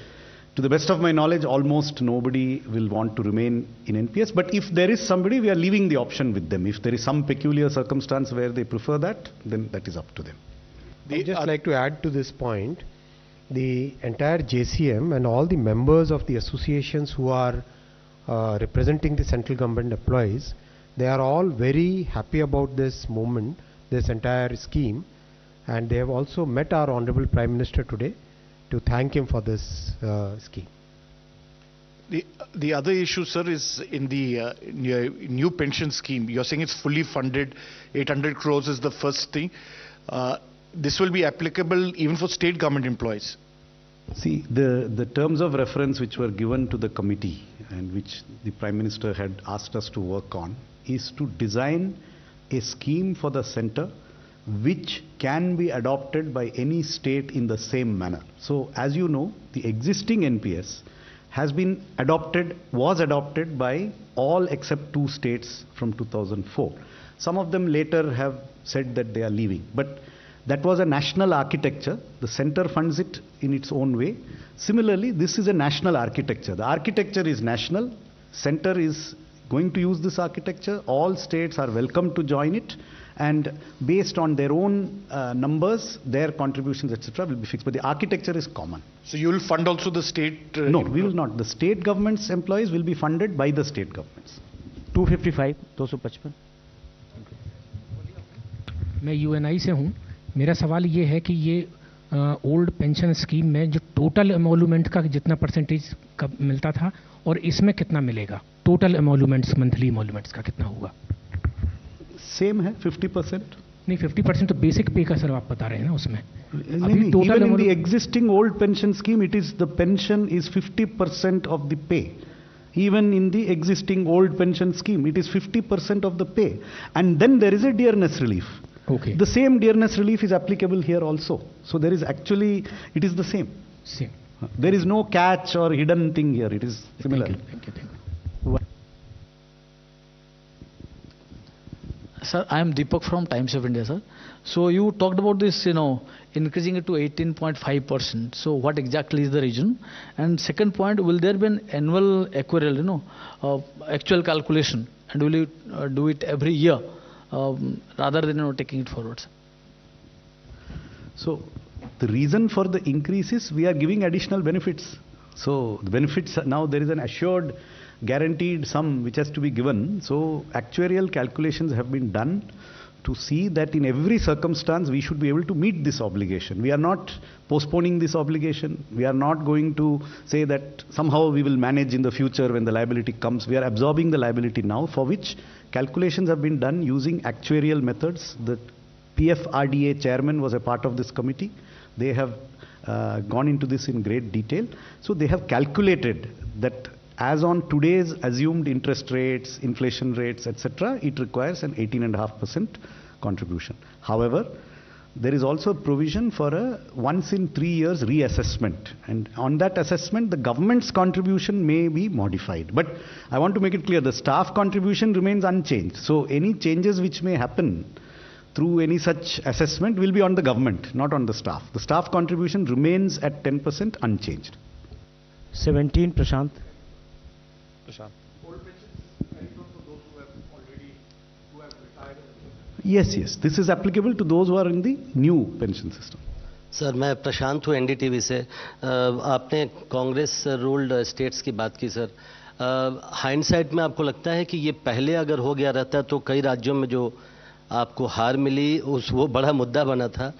to the best of my knowledge, almost nobody will want to remain in NPS. But if there is somebody, we are leaving the option with them. If there is some peculiar circumstance where they prefer that, then that is up to them. I'd just like to add to this point. The entire JCM and all the members of the associations who are representing the central government employees, they are all very happy about this movement, this entire scheme, and they have also met our Honorable Prime Minister today to thank him for this scheme. The other issue, sir, is in the new pension scheme. You're saying it's fully funded, 800 crores is the first thing. This will be applicable even for state government employees. See, the terms of reference which were given to the committee and which the Prime Minister had asked us to work on is to design a scheme for the center which can be adopted by any state in the same manner. So, as you know, the existing NPS was adopted by all except 2 states from 2004. Some of them later have said that they are leaving. But that was a national architecture. The center funds it in its own way. Similarly, this is a national architecture. The architecture is national. Center is going to use this architecture. All states are welcome to join it. And based on their own numbers, their contributions, etc., will be fixed. But the architecture is common. So you will fund also the state? No, we will not. The state government's employees will be funded by the state governments. 255, 255. मैं Uni से हूँ. मेरा सवाल ये है कि ये old pension scheme में जो टोटल एमोल्यूमेंट का जितना परसेंटेज का मिलता था और इसमें कितना मिलेगा, टोटल एमोल्यूमेंट्स, मंथली एमोल्यूमेंट्स का कितना होगा? सेम है, 50%. नहीं 50% तो बेसिक पे का सर आप बता रहे हैं ना उसमें. Even in the existing old pension scheme, it is the pension is 50% of the pay. Even in the existing old pension scheme, it is 50% of the pay. And then there is a dearness relief. Okay. The same dearness relief is applicable here also. So there is actually, it is the same. Same. There is no catch or hidden thing here. It is similar. Thank you. Sir, I am Deepak from Times of India, sir. So you talked about this, increasing it to 18.5%. So what exactly is the reason? And second point, will there be an annual actuarial, actual calculation, and will you do it every year rather than taking it forward? Sir? So the reason for the increase is we are giving additional benefits. So the benefits, now there is an assured guaranteed sum which has to be given. So actuarial calculations have been done to see that in every circumstance we should be able to meet this obligation. We are not postponing this obligation. We are not going to say that somehow we will manage in the future when the liability comes. We are absorbing the liability now, for which calculations have been done using actuarial methods. The PFRDA chairman was a part of this committee. They have gone into this in great detail. So they have calculated that as on today's assumed interest rates, inflation rates, etc., it requires an 18.5% contribution. However, there is also a provision for a once in 3 years reassessment, and on that assessment the government's contribution may be modified. But I want to make it clear, the staff contribution remains unchanged. So any changes which may happen through any such assessment will be on the government, not on the staff. The staff contribution remains at 10% unchanged. 17, Prashant. Yes, this is applicable to those who are in the new pension system. Sir मैं प्रशांत हूँ NDTV से. आपने Congress ruled states की बात की sir. Hindsight में आपको लगता है कि ये पहले अगर हो गया रहता तो कई राज्यों में जो आपको हार मिली वो बड़ा मुद्दा बना था,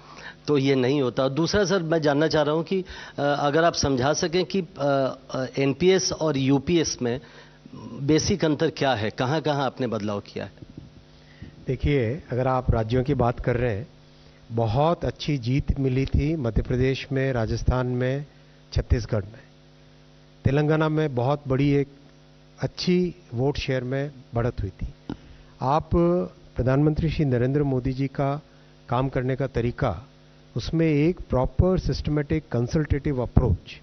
तो ये नहीं होता. और दूसरा सर मैं जानना चाह रहा हूँ कि अगर आप समझा सकें कि एनपीएस और यूपीएस में बेसिक अंतर क्या है, कहाँ कहाँ आपने बदलाव किया है? देखिए, अगर आप राज्यों की बात कर रहे हैं, बहुत अच्छी जीत मिली थी मध्य प्रदेश में, राजस्थान में, छत्तीसगढ़ में. तेलंगाना में बहुत बड़ी एक अच्छी वोट शेयर में बढ़त हुई थी. आप प्रधानमंत्री श्री नरेंद्र मोदी जी का काम करने का तरीका, उसमें एक प्रॉपर सिस्टमेटिक कंसल्टेटिव अप्रोच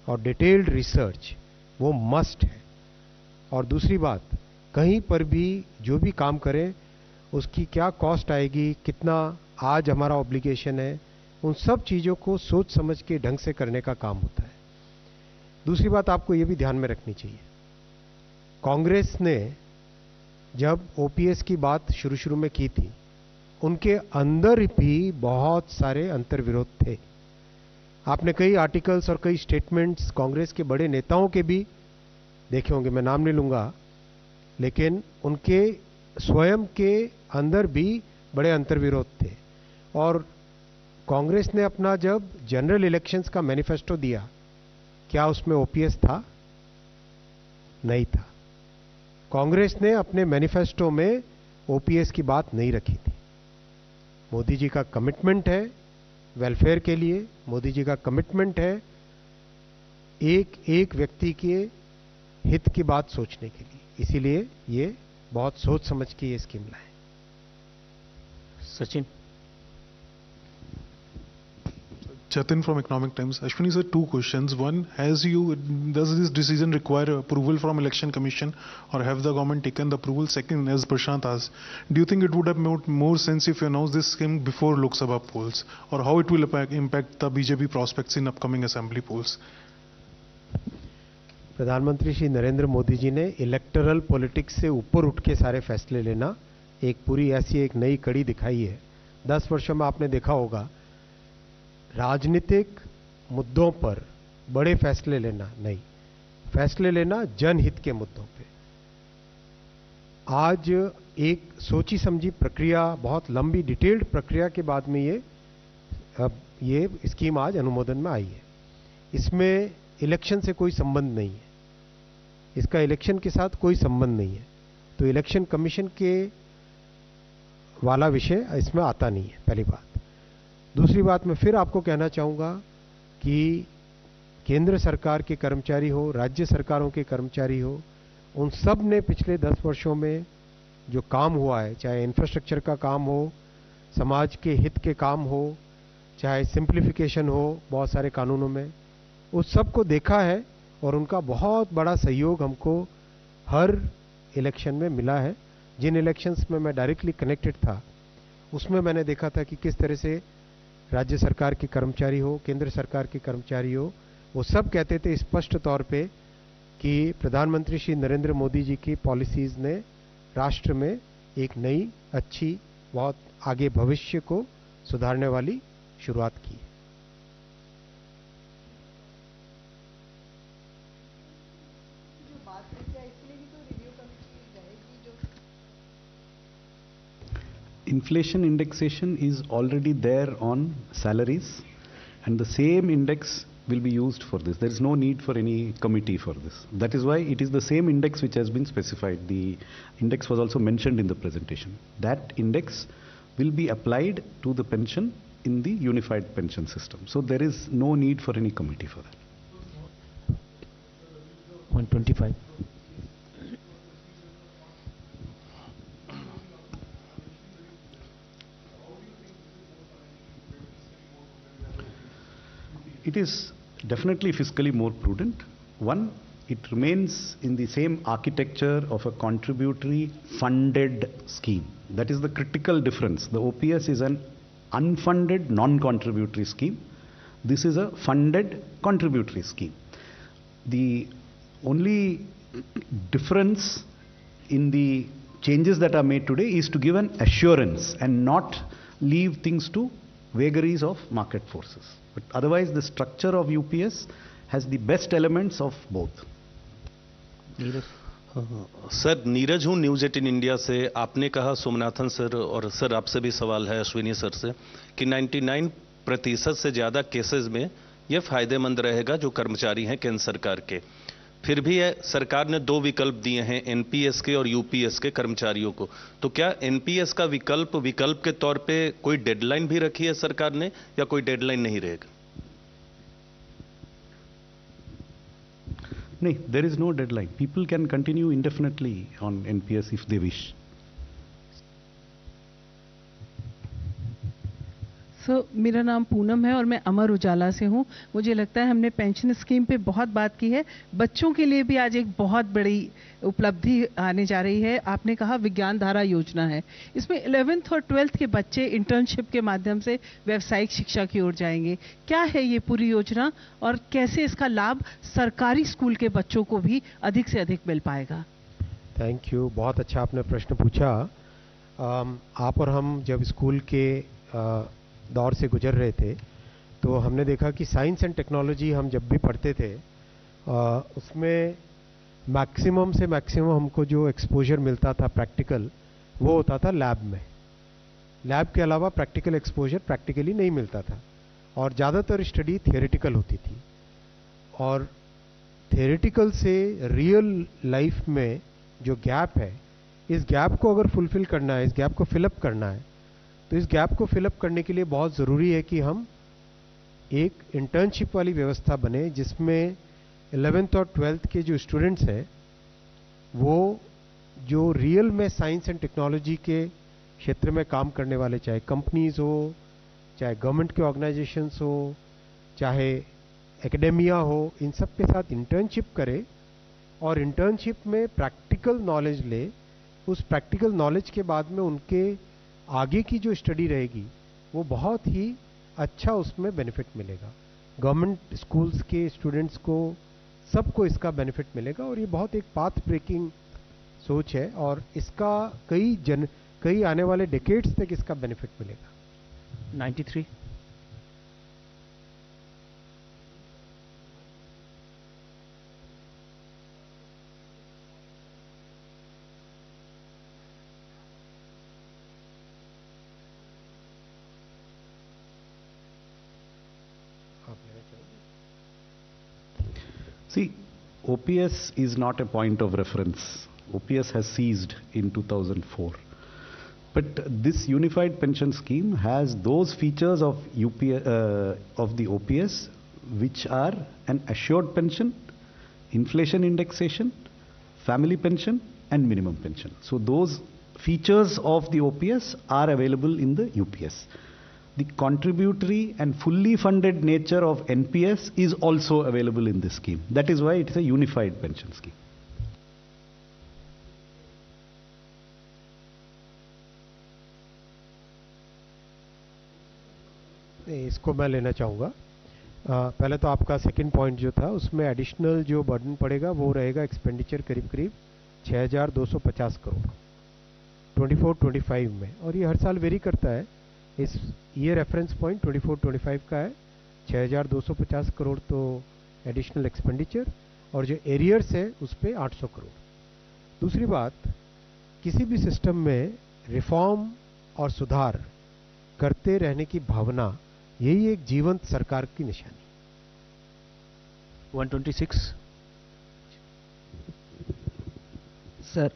और डिटेल्ड रिसर्च वो मस्ट है. और दूसरी बात, कहीं पर भी जो भी काम करें उसकी क्या कॉस्ट आएगी, कितना आज हमारा ऑब्लिगेशन है, उन सब चीज़ों को सोच समझ के ढंग से करने का काम होता है. दूसरी बात आपको ये भी ध्यान में रखनी चाहिए, कांग्रेस ने जब ओपीएस की बात शुरू में की थी, उनके अंदर भी बहुत सारे अंतर्विरोध थे. आपने कई आर्टिकल्स और कई स्टेटमेंट्स कांग्रेस के बड़े नेताओं के भी देखे होंगे, मैं नाम नहीं लूंगा, लेकिन उनके स्वयं के अंदर भी बड़े अंतर्विरोध थे. और कांग्रेस ने अपना जब जनरल इलेक्शंस का मैनिफेस्टो दिया, क्या उसमें ओपीएस था? नहीं था. कांग्रेस ने अपने मैनिफेस्टो में ओपीएस की बात नहीं रखी थी. मोदी जी का कमिटमेंट है वेलफेयर के लिए, मोदी जी का कमिटमेंट है एक व्यक्ति के हित की बात सोचने के लिए. इसीलिए ये बहुत सोच समझ के ये स्कीम लाए. Sachin. Jatin from Economic Times. Ashwini sir, two questions. One, does this decision require approval from Election Commission, or have the government taken the approval? Second, as Prashant asked, do you think it would have made more sense if you announced this scheme before Lok Sabha polls, or how it will impact the BJP prospects in upcoming assembly polls? प्रधानमंत्री श्री नरेंद्र मोदी जी ने electoral politics से ऊपर उठ के सारे फैसले लेना एक पूरी ऐसी एक नई कड़ी दिखाई है. 10 वर्षों में आपने देखा होगा, राजनीतिक मुद्दों पर बड़े फैसले लेना नहीं, फैसले लेना जनहित के मुद्दों पे. आज एक सोची समझी प्रक्रिया, बहुत लंबी डिटेल्ड प्रक्रिया के बाद में ये स्कीम आज अनुमोदन में आई है. इसमें इलेक्शन से कोई संबंध नहीं है, इसका इलेक्शन के साथ कोई संबंध नहीं है. तो इलेक्शन कमीशन के वाला विषय इसमें आता नहीं है, पहली बात। दूसरी बात, मैं फिर आपको कहना चाहूँगा कि केंद्र सरकार के कर्मचारी हो, राज्य सरकारों के कर्मचारी हो, उन सब ने पिछले 10 वर्षों में जो काम हुआ है, चाहे इंफ्रास्ट्रक्चर का काम हो, समाज के हित के काम हो, चाहे सिंप्लीफिकेशन हो बहुत सारे कानूनों में, उस सब को देखा है और उनका बहुत बड़ा सहयोग हमको हर इलेक्शन में मिला है। जिन इलेक्शंस में मैं डायरेक्टली कनेक्टेड था उसमें मैंने देखा था कि किस तरह से राज्य सरकार के कर्मचारी हो, केंद्र सरकार के कर्मचारी हो, वो सब कहते थे स्पष्ट तौर पे कि प्रधानमंत्री श्री नरेंद्र मोदी जी की पॉलिसीज ने राष्ट्र में एक नई अच्छी बहुत आगे भविष्य को सुधारने वाली शुरुआत की। Inflation indexation is already there on salaries, and the same index will be used for this. There is no need for any committee for this. That is why it is the same index which has been specified. The index was also mentioned in the presentation. That index will be applied to the pension in the unified pension system. So there is no need for any committee for that. 125. It is definitely fiscally more prudent. One, it remains in the same architecture of a contributory funded scheme. That is the critical difference. The OPS is an unfunded non-contributory scheme. This is a funded contributory scheme. The only difference in the changes that are made today is to give an assurance and not leave things to vagaries of market forces. But otherwise, the structure of UPS has the best elements of both. Sir, Neeraj हूँ news 18 India से। आपने कहा Somanathan sir, और sir आपसे भी सवाल है Ashwini sir से, कि 99% से ज़्यादा केसेस में यह फायदेमंद रहेगा जो कर्मचारी हैं केंद्र सरकार के। फिर भी सरकार ने 2 विकल्प दिए हैं, एनपीएस के और यूपीएस के कर्मचारियों को। तो क्या एनपीएस का विकल्प के तौर पे कोई डेडलाइन भी रखी है सरकार ने, या कोई डेडलाइन नहीं रहेगा? No, there is no deadline. People can continue indefinitely on NPS if they wish. मेरा नाम पूनम है और मैं अमर उजाला से हूँ। मुझे लगता है हमने पेंशन स्कीम पे बहुत बात की है। बच्चों के लिए भी आज एक बहुत बड़ी उपलब्धि आने जा रही है। आपने कहा विज्ञान धारा योजना है, इसमें 11th और 12th के बच्चे इंटर्नशिप के माध्यम से व्यावसायिक शिक्षा की ओर जाएंगे। क्या है ये पूरी योजना और कैसे इसका लाभ सरकारी स्कूल के बच्चों को भी अधिक से अधिक मिल पाएगा? थैंक यू, बहुत अच्छा आपने प्रश्न पूछा। आप और हम जब स्कूल के दौर से गुजर रहे थे तो हमने देखा कि साइंस एंड टेक्नोलॉजी हम जब भी पढ़ते थे उसमें मैक्सिमम से मैक्सिमम हमको जो एक्सपोजर मिलता था प्रैक्टिकल, वो होता था लैब में। लैब के अलावा प्रैक्टिकल एक्सपोजर प्रैक्टिकली नहीं मिलता था और ज़्यादातर स्टडी थियोरेटिकल होती थी। और थियोरेटिकल से रियल लाइफ में जो गैप है, इस गैप को अगर फुलफिल करना है, इस गैप को फिलअप करना है, तो इस गैप को फिलअप करने के लिए बहुत ज़रूरी है कि हम एक इंटर्नशिप वाली व्यवस्था बने जिसमें 11th और 12th के जो स्टूडेंट्स हैं वो जो रियल में साइंस एंड टेक्नोलॉजी के क्षेत्र में काम करने वाले, चाहे कंपनीज हो, चाहे गवर्नमेंट के ऑर्गेनाइजेशंस हो, चाहे एकेडेमिया हो, इन सब के साथ इंटर्नशिप करे और इंटर्नशिप में प्रैक्टिकल नॉलेज ले। उस प्रैक्टिकल नॉलेज के बाद में उनके आगे की जो स्टडी रहेगी वो बहुत ही अच्छा उसमें बेनिफिट मिलेगा। गवर्नमेंट स्कूल्स के स्टूडेंट्स को सबको इसका बेनिफिट मिलेगा और ये बहुत एक पाथ ब्रेकिंग सोच है और इसका कई आने वाले डेकेड्स तक इसका बेनिफिट मिलेगा। 93। See, OPS is not a point of reference. OPS has ceased in 2004. But this unified pension scheme has those features of of the OPS which are an assured pension, inflation indexation, family pension and minimum pension. So those features of the OPS are available in the UPS. The contributory and fully funded nature of NPS is also available in this scheme. That is why it is a unified pension scheme. इसको मैं लेना चाहूँगा। पहले तो आपका second point जो था उसमें एडिशनल जो बर्डन पड़ेगा वो रहेगा एक्सपेंडिचर करीब करीब 6,250 करोड़ 24-25 में, और ये हर साल वेरी करता है। ये रेफरेंस पॉइंट 24-25 का है, 6,250 करोड़ तो एडिशनल एक्सपेंडिचर, और जो एरियर्स है उस पर 800 करोड़। दूसरी बात, किसी भी सिस्टम में रिफॉर्म और सुधार करते रहने की भावना, यही एक जीवंत सरकार की निशानी। 126 सर,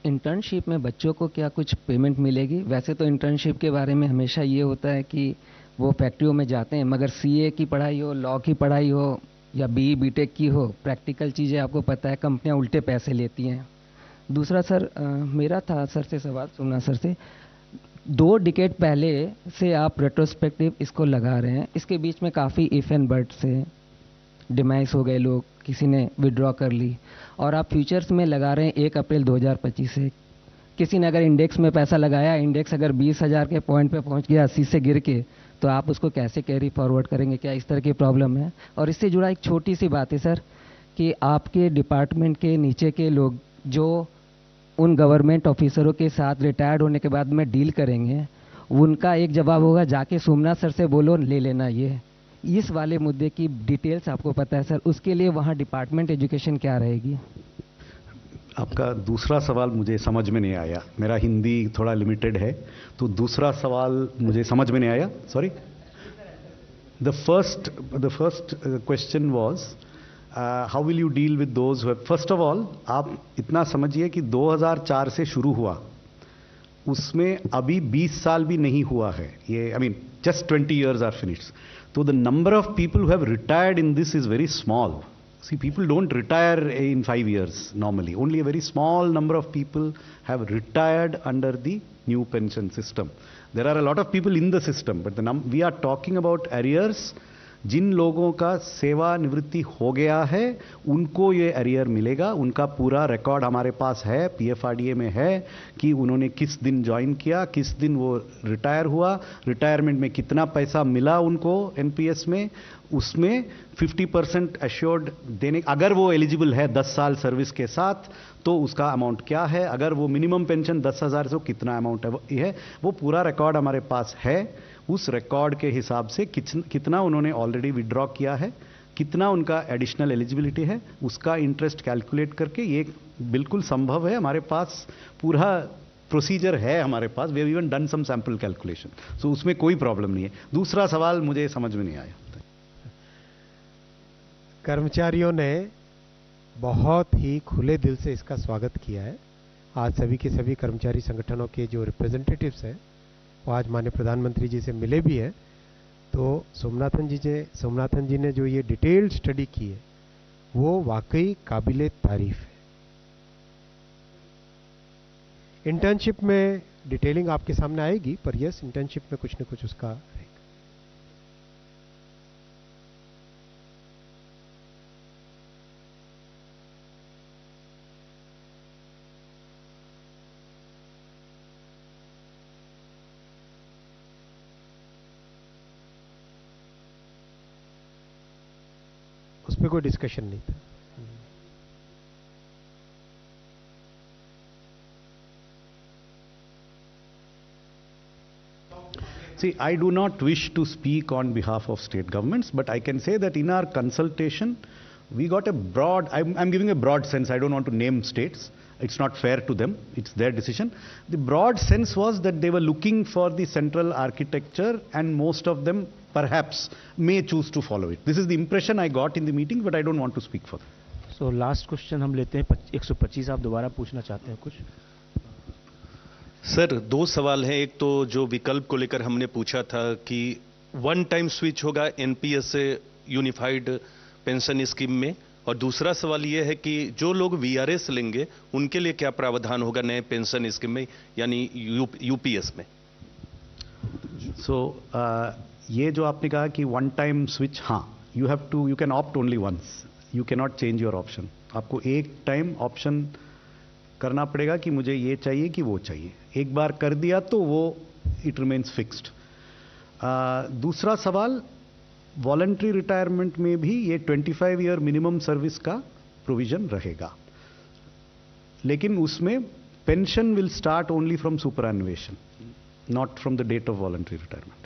इंटर्नशिप में बच्चों को क्या कुछ पेमेंट मिलेगी? वैसे तो इंटर्नशिप के बारे में हमेशा ये होता है कि वो फैक्ट्रियों में जाते हैं, मगर सीए की पढ़ाई हो, लॉ की पढ़ाई हो या बीई बीटेक की हो, प्रैक्टिकल चीज़ें आपको पता है कंपनियां उल्टे पैसे लेती हैं। दूसरा सर, मेरा था सर से सवाल, सोमनाथ सर से, 2 डिकेड पहले से आप रेट्रोस्पेक्टिव इसको लगा रहे हैं, इसके बीच में काफ़ी इफ एंड बट से डिमाइस हो गए, लोग किसी ने विड्रॉ कर ली, और आप फ्यूचर्स में लगा रहे हैं 1 अप्रैल 2025 से। किसी ने अगर इंडेक्स में पैसा लगाया, इंडेक्स अगर 20,000 के पॉइंट पे पहुंच गया 80 से गिर के, तो आप उसको कैसे कैरी फॉरवर्ड करेंगे? क्या इस तरह की प्रॉब्लम है? और इससे जुड़ा एक छोटी सी बात है सर कि आपके डिपार्टमेंट के नीचे के लोग जो उन गवर्नमेंट ऑफिसरों के साथ रिटायर्ड होने के बाद में डील करेंगे, उनका एक जवाब होगा जाके सोमनाथ सर से बोलो ले लेना। ये इस वाले मुद्दे की डिटेल्स आपको पता है सर, उसके लिए वहाँ डिपार्टमेंट एजुकेशन क्या रहेगी? आपका दूसरा सवाल मुझे समझ में नहीं आया, मेरा हिंदी थोड़ा लिमिटेड है, तो दूसरा सवाल मुझे समझ में नहीं आया, sorry. The first question was how will you deal with those. First of all आप इतना समझिए कि 2004 से शुरू हुआ, उसमें अभी 20 साल भी नहीं हुआ है ये, I mean just 20 years are finished. So the number of people who have retired in this is very small. See, people don't retire in 5 years normally. Only a very small number of people have retired under the new pension system. There are a lot of people in the system, but we are talking about arrears. जिन लोगों का सेवानिवृत्ति हो गया है उनको ये arrear मिलेगा। उनका पूरा रिकॉर्ड हमारे पास है, पीएफआरडीए में है कि उन्होंने किस दिन ज्वाइन किया, किस दिन वो रिटायर हुआ, रिटायरमेंट में कितना पैसा मिला उनको एनपीएस में, उसमें 50% एश्योर्ड देने, अगर वो एलिजिबल है 10 साल सर्विस के साथ तो उसका अमाउंट क्या है, अगर वो मिनिमम पेंशन 10,000 से कितना अमाउंट है, वो पूरा रिकॉर्ड हमारे पास है। उस रिकॉर्ड के हिसाब से कितना उन्होंने ऑलरेडी विड्रॉ किया है, कितना उनका एडिशनल एलिजिबिलिटी है, उसका इंटरेस्ट कैलकुलेट करके, ये बिल्कुल संभव है, हमारे पास पूरा प्रोसीजर है हमारे पास। We have even done some sample calculation, so उसमें कोई प्रॉब्लम नहीं है। दूसरा सवाल मुझे समझ में नहीं आया। कर्मचारियों ने बहुत ही खुले दिल से इसका स्वागत किया है। आज सभी के सभी कर्मचारी संगठनों के जो रिप्रेजेंटेटिव्स हैं वो आज माननीय प्रधानमंत्री जी से मिले भी हैं। तो सोमनाथन जी ने जो ये डिटेल्ड स्टडी की है वो वाकई काबिले तारीफ है। इंटर्नशिप में डिटेलिंग आपके सामने आएगी, पर यस, इंटर्नशिप में कुछ न कुछ उसका रहेगा। उस पर कोई डिस्कशन नहीं था। See, I do not wish to speak on behalf of state governments, but I can say that in our consultation, we got a broad, I'm giving a broad sense, I don't want to name states, it's not fair to them, it's their decision. The broad sense was that they were looking for the central architecture and most of them perhaps may choose to follow it. This is the impression I got in the meeting, but I don't want to speak for them. So last question हम लेते हैं 125, आप दोबारा पूछना चाहते हैं कुछ? Sir दो सवाल हैं। एक तो जो विकल्प को लेकर हमने पूछा था कि वन टाइम स्विच होगा एनपीएस से यूनिफाइड पेंशन स्कीम में, और दूसरा सवाल यह है कि जो लोग वीआरएस लेंगे उनके लिए क्या प्रावधान होगा नए पेंशन स्कीम में, यानी यूपीएस में। ये जो आपने कहा कि वन टाइम स्विच, हाँ, you can opt only once, you can not change your option. आपको एक टाइम ऑप्शन करना पड़ेगा कि मुझे ये चाहिए कि वो चाहिए। एक बार कर दिया तो वो इट रिमेन्स फिक्स्ड। दूसरा सवाल, वॉलंटरी रिटायरमेंट में भी ये 25 ईयर मिनिमम सर्विस का प्रोविजन रहेगा, लेकिन उसमें pension will start only from superannuation, not from the date of voluntary retirement.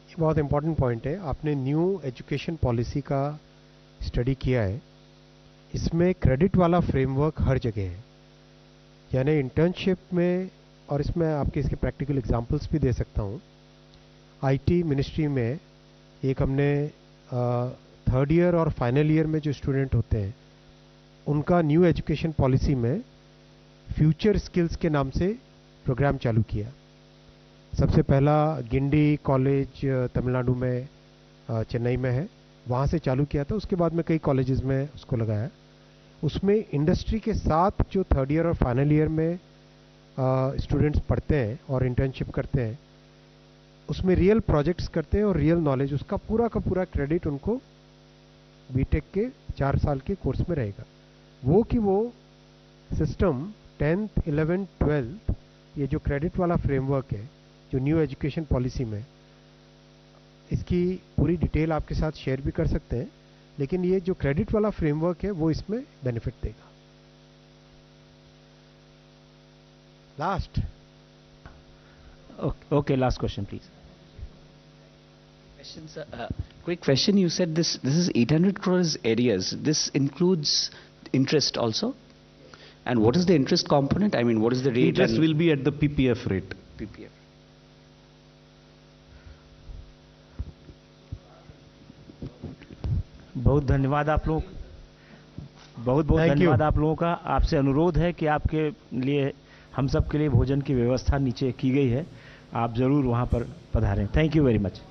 बहुत इम्पोर्टेंट पॉइंट है। आपने न्यू एजुकेशन पॉलिसी का स्टडी किया है, इसमें क्रेडिट वाला फ्रेमवर्क हर जगह है, यानी इंटर्नशिप में, और इसमें आपके इसके प्रैक्टिकल एग्जांपल्स भी दे सकता हूँ। आईटी मिनिस्ट्री में एक हमने थर्ड ईयर और फाइनल ईयर में जो स्टूडेंट होते हैं उनका न्यू एजुकेशन पॉलिसी में फ्यूचर स्किल्स के नाम से प्रोग्राम चालू किया। सबसे पहला गिंडी कॉलेज तमिलनाडु में, चेन्नई में है, वहाँ से चालू किया था। उसके बाद में कई कॉलेजेस में उसको लगाया। उसमें इंडस्ट्री के साथ जो थर्ड ईयर और फाइनल ईयर में स्टूडेंट्स पढ़ते हैं और इंटर्नशिप करते हैं, उसमें रियल प्रोजेक्ट्स करते हैं और रियल नॉलेज, उसका पूरा का पूरा क्रेडिट उनको बीटेक के 4 साल के कोर्स में रहेगा। वो कि वो सिस्टम 10th 11th 12th ये जो क्रेडिट वाला फ्रेमवर्क है जो न्यू एजुकेशन पॉलिसी में, इसकी पूरी डिटेल आपके साथ शेयर भी कर सकते हैं, लेकिन ये जो क्रेडिट वाला फ्रेमवर्क है वो इसमें बेनिफिट देगा। Last Okay, last question, please. Question, sir. Quick question. You said this is 800 crores arrears. This includes interest also? And what is the interest component? I mean, what is the rate? Interest will be at the PPF rate. PPF. बहुत धन्यवाद आप लोग, बहुत धन्यवाद आप लोगों का। आपसे अनुरोध है कि आपके लिए, हम सब के लिए भोजन की व्यवस्था नीचे की गई है, आप जरूर वहां पर पधारें। Thank you very much.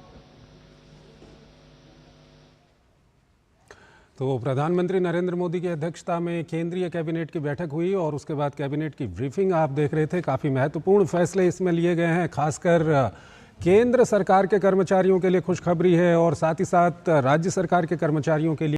तो प्रधानमंत्री नरेंद्र मोदी की अध्यक्षता में केंद्रीय कैबिनेट की बैठक हुई और उसके बाद कैबिनेट की ब्रीफिंग आप देख रहे थे। काफ़ी महत्वपूर्ण फैसले इसमें लिए गए हैं, खासकर केंद्र सरकार के कर्मचारियों के लिए खुशखबरी है और साथ ही साथ राज्य सरकार के कर्मचारियों के लिए